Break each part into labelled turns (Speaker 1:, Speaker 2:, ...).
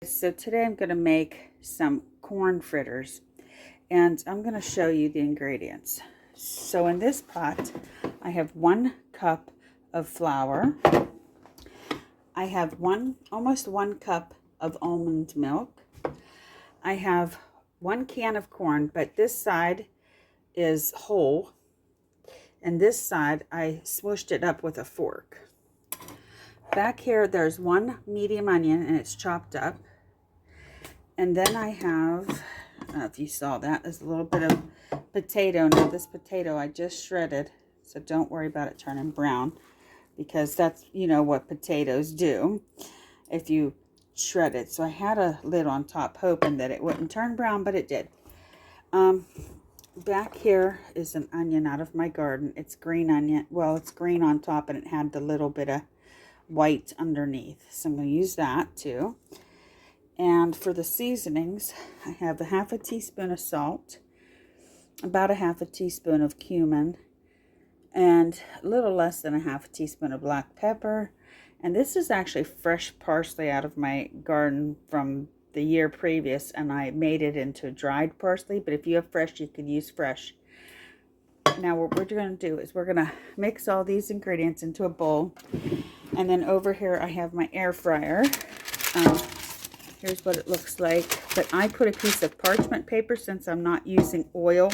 Speaker 1: So today I'm going to make some corn fritters, and I'm going to show you the ingredients. So in this pot I have 1 cup of flour. I have almost 1 cup of almond milk. I have 1 can of corn, but this side is whole, and this side I smooshed it up with a fork. Back here there's 1 medium onion, and it's chopped up. And then I have, I don't know if you saw that, there's a little bit of potato. Now this potato I just shredded, so don't worry about it turning brown, because that's, you know, what potatoes do if you shred it. So I had a lid on top hoping that it wouldn't turn brown, but it did. Back here is an onion out of my garden. It's green onion. Well, it's green on top, and it had the little bit of white underneath. So I'm going to use that too. And for the seasonings, I have a half a teaspoon of salt, about a half a teaspoon of cumin, and a little less than a half a teaspoon of black pepper. And this is actually fresh parsley out of my garden from the year previous, and I made it into dried parsley, but if you have fresh, you could use fresh. Now what we're going to do is we're going to mix all these ingredients into a bowl, and then over here I have my air fryer. Here's what it looks like, but I put a piece of parchment paper since I'm not using oil,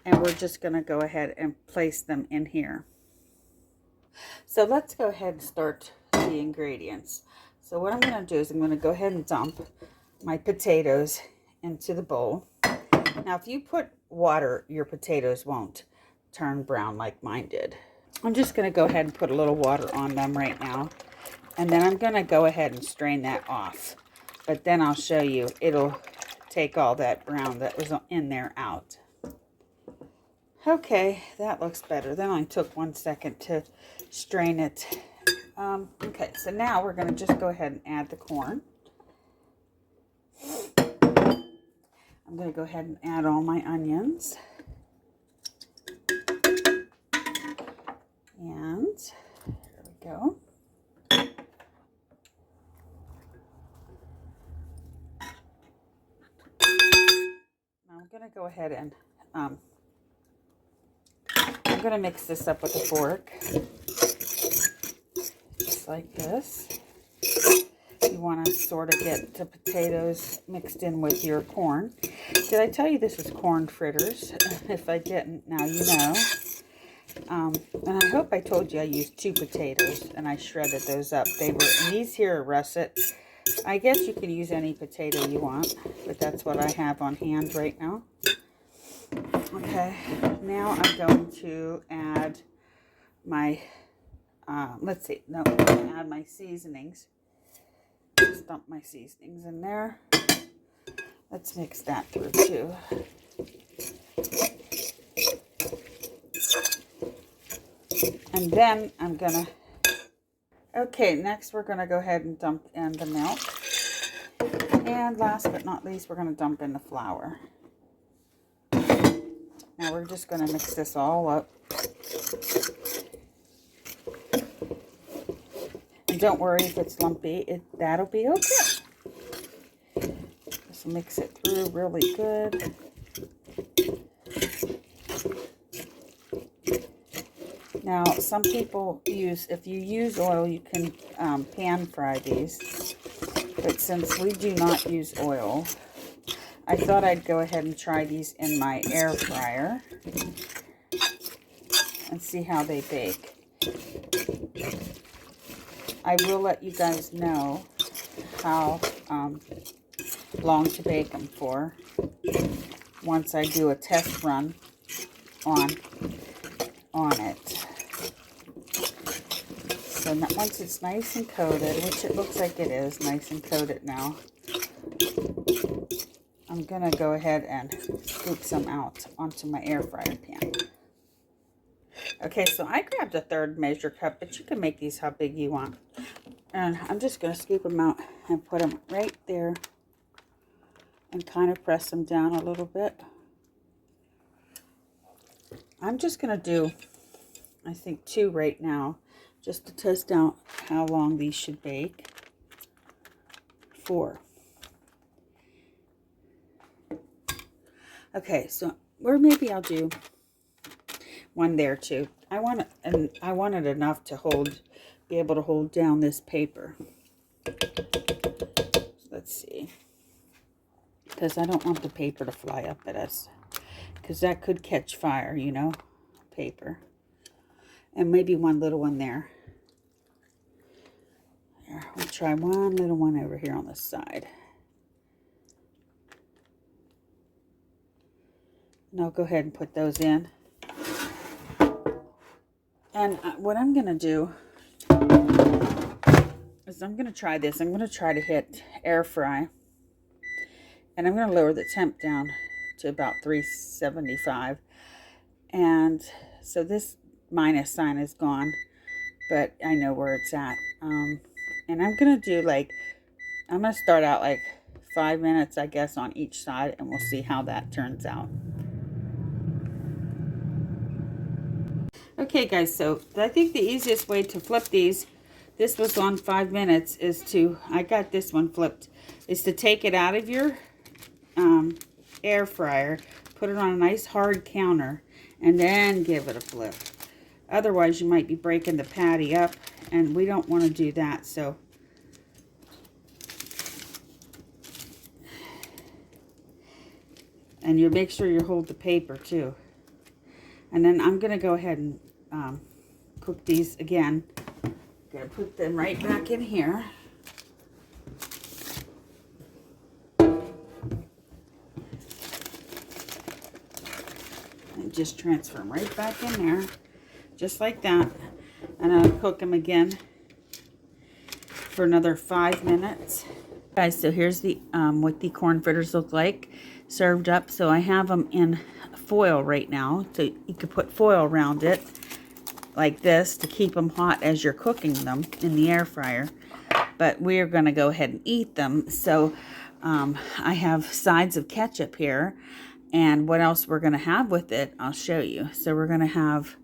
Speaker 1: and we're just going to go ahead and place them in here. So let's go ahead and start the ingredients. So what I'm going to do is I'm going to go ahead and dump my potatoes into the bowl. Now if you put water, your potatoes won't turn brown like mine did. I'm just going to go ahead and put a little water on them right now, and then I'm going to go ahead and strain that off. But then I'll show you, it'll take all that brown that was in there out. Okay, that looks better. That only took 1 second to strain it. Okay, so now we're going to just go ahead and add the corn. I'm going to go ahead and add all my onions. And here we go. I'm going to go ahead and I'm going to mix this up with a fork, just like this. You want to sort of get the potatoes mixed in with your corn. Did I tell you this was corn fritters? If I didn't, now you know. And I hope I told you I used 2 potatoes, and I shredded those up. And these here are russet. I guess you can use any potato you want, but that's what I have on hand right now. Okay, now I'm going to add my, add my seasonings. Just dump my seasonings in there. Let's mix that through too. And then I'm gonna, okay, next we're gonna go ahead and dump in the milk. And last but not least, we're gonna dump in the flour. Now we're just going to mix this all up. And don't worry if it's lumpy, that'll be okay. Just mix it through really good. Now some people if you use oil, you can pan fry these. But since we do not use oil, I thought I'd go ahead and try these in my air fryer and see how they bake. I will let you guys know how long to bake them for once I do a test run on it. So once it's nice and coated, which it looks like it is nice and coated now, I'm going to go ahead and scoop some out onto my air fryer pan. Okay, so I grabbed a 1/3 measure cup, but you can make these how big you want. And I'm just going to scoop them out and put them right there and kind of press them down a little bit. I'm just going to do, I think, 2 right now, just to test out how long these should bake for. Okay, so, or maybe I'll do one there too. I want it, and I want it enough to be able to hold down this paper. Let's see. Because I don't want the paper to fly up at us. Because that could catch fire, you know, paper. And maybe one little one there. There, we'll try one little one over here on the side. And I'll go ahead and put those in. And what I'm going to do is I'm going to try this. I'm going to try to hit air fry. And I'm going to lower the temp down to about 375. And so this minus sign is gone, but I know where it's at. And I'm going to do I'm going to start out like 5 minutes, I guess, on each side, and we'll see how that turns out. Okay, guys, so I think the easiest way to flip these, this was on 5 minutes, I got this one flipped, is to take it out of your air fryer, put it on a nice hard counter, and then give it a flip. Otherwise, you might be breaking the patty up, and we don't want to do that, so. And you make sure you hold the paper, too. And then I'm going to go ahead and cook these again. Going to put them right back in here. And just transfer them right back in there. Just like that. And I'll cook them again for another 5 minutes. Guys, so here's the what the corn fritters look like served up. So I have them in foil right now. So you could put foil around it like this to keep them hot as you're cooking them in the air fryer. But we're going to go ahead and eat them. So I have sides of ketchup here. And what else we're going to have with it, I'll show you. So we're going to have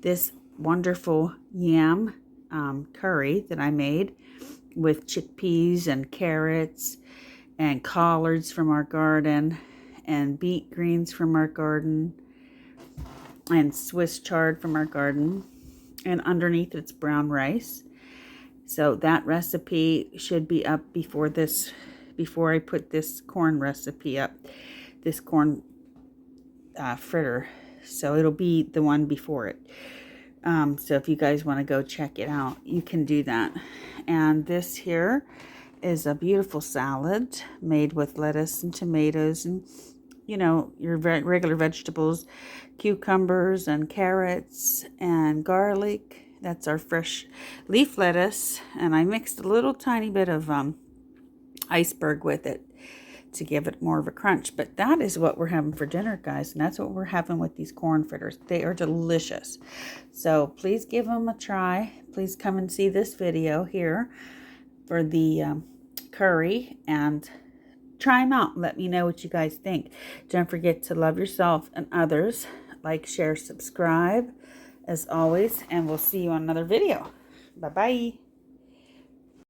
Speaker 1: this wonderful yam curry that I made with chickpeas and carrots and collards from our garden and beet greens from our garden and Swiss chard from our garden. And underneath it's brown rice. So that recipe should be up before I put this corn recipe up, this corn fritter. So it'll be the one before it. So if you guys want to go check it out, you can do that. And this here is a beautiful salad made with lettuce and tomatoes and, you know, your regular vegetables, cucumbers and carrots and garlic. That's our fresh leaf lettuce. And I mixed a little tiny bit of iceberg with it to give it more of a crunch. But that is what we're having for dinner, guys. And that's what we're having with these corn fritters. They are delicious. So please give them a try. Please come and see this video here for the curry and try them out. Let me know what you guys think. Don't forget to love yourself and others. Like, share, subscribe as always. And we'll see you on another video. Bye-bye.